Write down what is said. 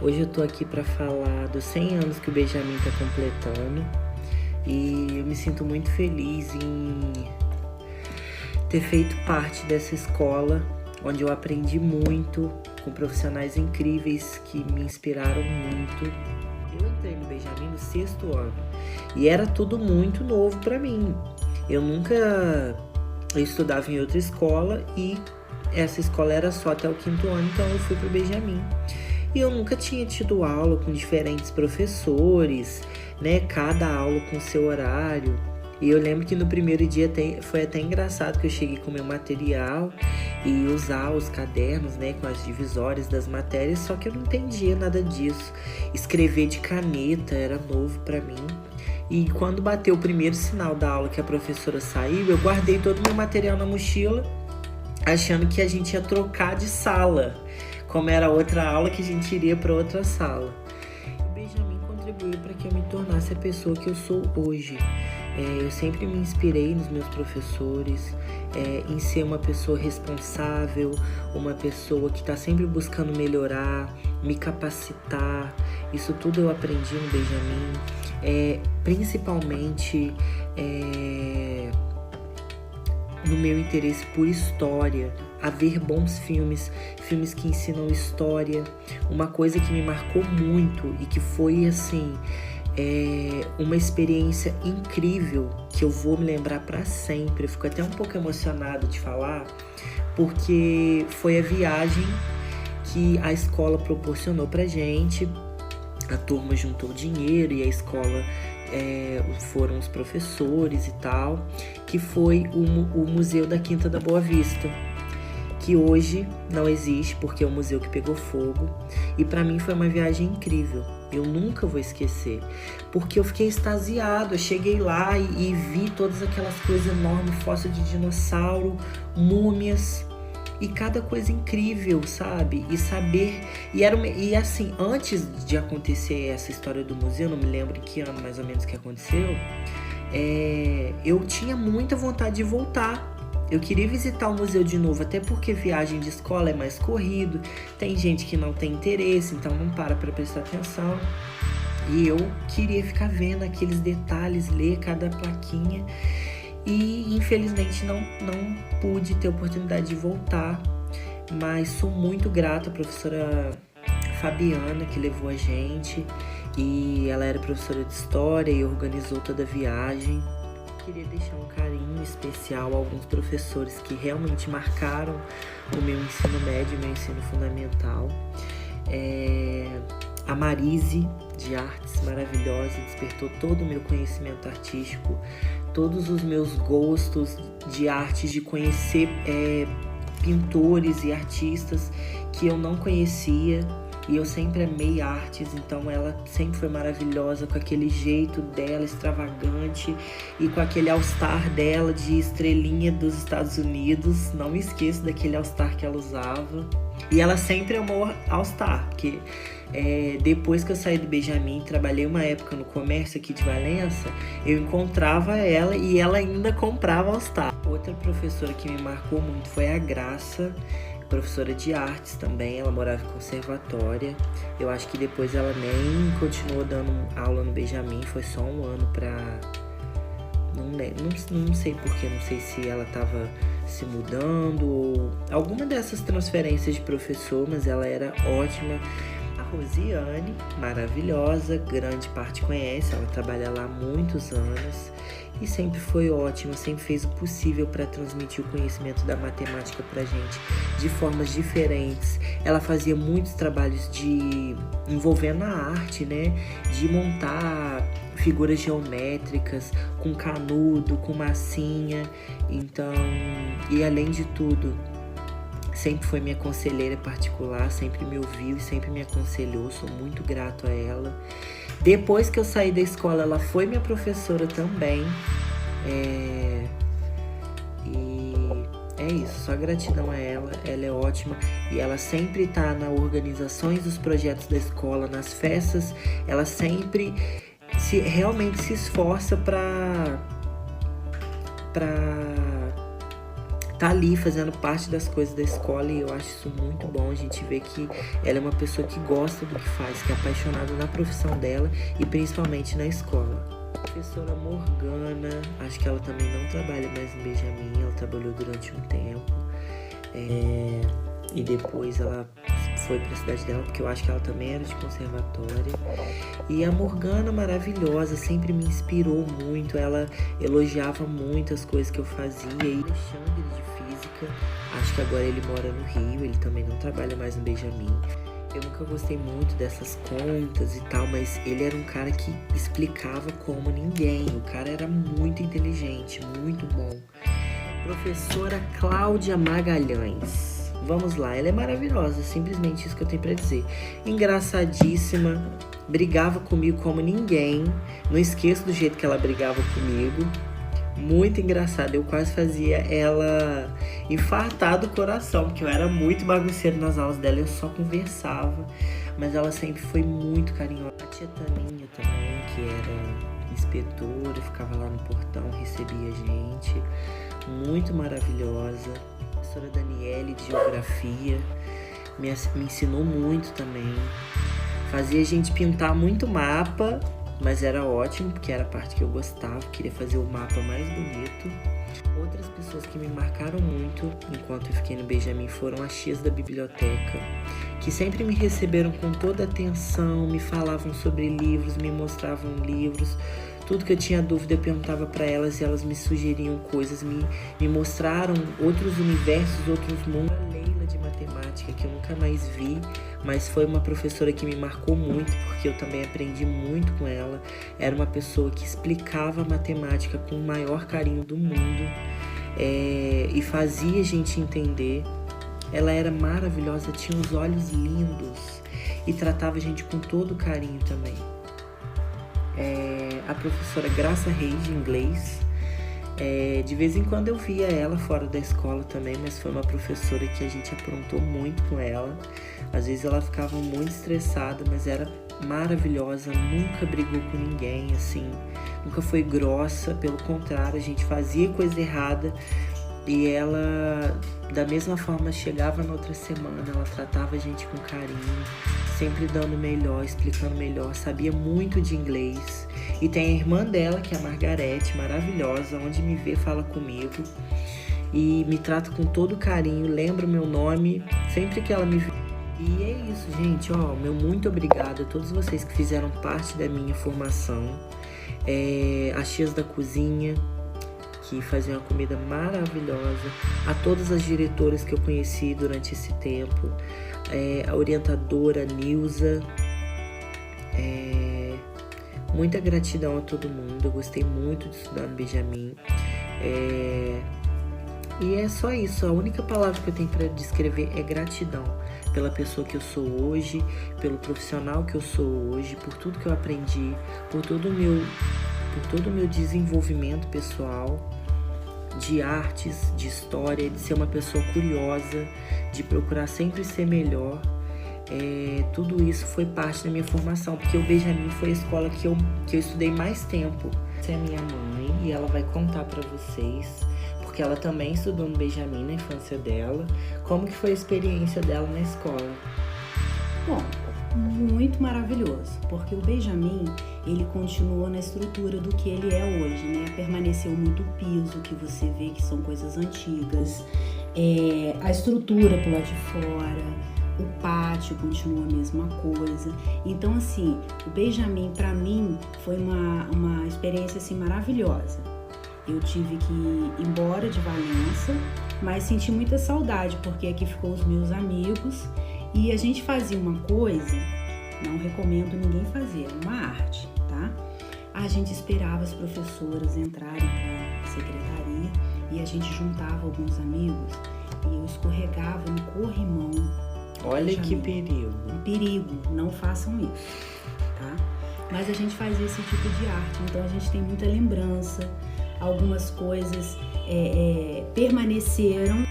Hoje eu tô aqui para falar dos 100 anos que o Benjamin tá completando e eu me sinto muito feliz em ter feito parte dessa escola onde eu aprendi muito com profissionais incríveis que me inspiraram muito. Eu entrei no Benjamin no 6º ano e era tudo muito novo para mim. Eu estudava em outra escola e essa escola era só até o 5º ano, então eu fui pro Benjamin. E eu nunca tinha tido aula com diferentes professores, né? Cada aula com seu horário. E eu lembro que no primeiro dia foi até engraçado que eu cheguei com meu material e usar os cadernos, né? Com as divisórias das matérias, só que eu não entendia nada disso. Escrever de caneta era novo para mim. E quando bateu o primeiro sinal da aula que a professora saiu, eu guardei todo o meu material na mochila, achando que a gente ia trocar de sala, como era outra aula que a gente iria para outra sala. O Benjamin contribuiu para que eu me tornasse a pessoa que eu sou hoje. Eu sempre me inspirei nos meus professores, em ser uma pessoa responsável, uma pessoa que está sempre buscando melhorar, me capacitar. Isso tudo eu aprendi no Benjamin, principalmente no meu interesse por história, a ver bons filmes que ensinam história. Uma coisa que me marcou muito e que foi assim, uma experiência incrível que eu vou me lembrar para sempre. Eu fico até um pouco emocionado de falar, porque foi a viagem que a escola proporcionou pra gente. A turma juntou dinheiro e a escola foram os professores e tal, que foi o Museu da Quinta da Boa Vista, que hoje não existe porque é um museu que pegou fogo. E para mim foi uma viagem incrível, eu nunca vou esquecer, porque eu fiquei extasiado. Eu cheguei lá e vi todas aquelas coisas enormes, fóssil de dinossauro, múmias e cada coisa incrível, sabe? E saber, e assim, antes de acontecer essa história do museu, não me lembro em que ano mais ou menos que aconteceu, eu tinha muita vontade de voltar. Eu queria visitar o museu de novo, até porque viagem de escola é mais corrido, tem gente que não tem interesse, então não para prestar atenção. E eu queria ficar vendo aqueles detalhes, ler cada plaquinha. E infelizmente não pude ter oportunidade de voltar, mas sou muito grata à professora Fabiana, que levou a gente, e ela era professora de história e organizou toda a viagem. Queria deixar um carinho especial a alguns professores que realmente marcaram o meu ensino médio e meu ensino fundamental. A Marise, de artes, maravilhosa, despertou todo o meu conhecimento artístico, todos os meus gostos de arte, de conhecer pintores e artistas que eu não conhecia. E eu sempre amei artes, então ela sempre foi maravilhosa, com aquele jeito dela extravagante e com aquele all-star dela de estrelinha dos Estados Unidos. Não me esqueço daquele all-star que ela usava. E ela sempre amou all-star, porque depois que eu saí do Benjamin, trabalhei uma época no comércio aqui de Valença, eu encontrava ela e ela ainda comprava all-star. Outra professora que me marcou muito foi a Graça, professora de artes também. Ela morava em Conservatória. Eu acho que depois ela nem continuou dando aula no Benjamin, foi só um ano pra... Não sei porquê, não sei se ela tava se mudando ou alguma dessas transferências de professor, mas ela era ótima. A Rosiane, maravilhosa, grande parte conhece, ela trabalha lá há muitos anos e sempre foi ótima, sempre fez o possível para transmitir o conhecimento da matemática pra gente de formas diferentes. Ela fazia muitos trabalhos envolvendo a arte, né? De montar figuras geométricas com canudo, com massinha. Então, e além de tudo, sempre foi minha conselheira particular, sempre me ouviu e sempre me aconselhou. Sou muito grato a ela. Depois que eu saí da escola, ela foi minha professora também. E é isso, só gratidão a ela. Ela é ótima e ela sempre tá nas organizações dos projetos da escola, nas festas. Ela sempre realmente se esforça para tá ali fazendo parte das coisas da escola, e eu acho isso muito bom. A gente vê que ela é uma pessoa que gosta do que faz, que é apaixonada na profissão dela e principalmente na escola. A professora Morgana, acho que ela também não trabalha mais no Benjamin, ela trabalhou durante um tempo e depois ela foi para a cidade dela, porque eu acho que ela também era de conservatório. E a Morgana, maravilhosa, sempre me inspirou muito, ela elogiava muito as coisas que eu fazia. E Alexandre, de Física, acho que agora ele mora no Rio, ele também não trabalha mais no Benjamin. Eu nunca gostei muito dessas contas e tal, mas ele era um cara que explicava como ninguém. O cara era muito inteligente, muito bom. Professora Cláudia Magalhães. Vamos lá, ela é maravilhosa, simplesmente isso que eu tenho pra dizer. Engraçadíssima, brigava comigo como ninguém. Não esqueço do jeito que ela brigava comigo. Muito engraçada, eu quase fazia ela infartar do coração, porque eu era muito bagunceiro nas aulas dela, eu só conversava. Mas ela sempre foi muito carinhosa. A tia Taninha também, que era inspetora, ficava lá no portão, recebia a gente. Muito maravilhosa. A professora Daniele de Geografia me ensinou muito também. Fazia a gente pintar muito mapa, mas era ótimo, porque era a parte que eu gostava, queria fazer o mapa mais bonito. Outras pessoas que me marcaram muito enquanto eu fiquei no Benjamin foram as tias da biblioteca, que sempre me receberam com toda atenção, me falavam sobre livros, me mostravam livros. Tudo que eu tinha dúvida eu perguntava para elas e elas me sugeriam coisas, me mostraram outros universos, outros mundos. A Leila de matemática, que eu nunca mais vi, mas foi uma professora que me marcou muito, porque eu também aprendi muito com ela. Era uma pessoa que explicava a matemática com o maior carinho do mundo e fazia a gente entender. Ela era maravilhosa, tinha os olhos lindos e tratava a gente com todo carinho também. A professora Graça Reis, de inglês, de vez em quando eu via ela fora da escola também, mas foi uma professora que a gente aprontou muito com ela. Às vezes ela ficava muito estressada, mas era maravilhosa, nunca brigou com ninguém, assim, nunca foi grossa, pelo contrário, a gente fazia coisa errada e ela, da mesma forma, chegava na outra semana, ela tratava a gente com carinho, sempre dando melhor, explicando melhor, sabia muito de inglês. E tem a irmã dela, que é a Margarete, maravilhosa, onde me vê, fala comigo e me trata com todo carinho, lembra o meu nome sempre que ela me vê. E é isso, gente, meu muito obrigado a todos vocês que fizeram parte da minha formação, as tias da cozinha, que faziam uma comida maravilhosa, a todas as diretoras que eu conheci durante esse tempo, a orientadora Nilza, muita gratidão a todo mundo. Eu gostei muito de estudar no Benjamin, e é só isso. A única palavra que eu tenho para descrever é gratidão pela pessoa que eu sou hoje, pelo profissional que eu sou hoje, por tudo que eu aprendi, por todo o meu desenvolvimento pessoal, de artes, de história, de ser uma pessoa curiosa, de procurar sempre ser melhor. Tudo isso foi parte da minha formação, porque o Benjamin foi a escola que eu estudei mais tempo. Essa é a minha mãe e ela vai contar para vocês, porque ela também estudou no Benjamin na infância dela, como que foi a experiência dela na escola. Bom, muito maravilhoso, porque o Benjamin, ele continuou na estrutura do que ele é hoje, né? Permaneceu muito o piso, que você vê que são coisas antigas, a estrutura pro lado de fora, o pátio continua a mesma coisa. Então, assim, o Benjamin, para mim, foi uma experiência, assim, maravilhosa. Eu tive que ir embora de Valença, mas senti muita saudade, porque aqui ficou os meus amigos e a gente fazia uma coisa, não recomendo ninguém fazer, uma arte, tá? A gente esperava as professoras entrarem para a secretaria e a gente juntava alguns amigos e eu escorregava no corrimão. Olha que perigo. Um perigo, não façam isso, tá? Mas a gente fazia esse tipo de arte, então a gente tem muita lembrança, algumas coisas permaneceram.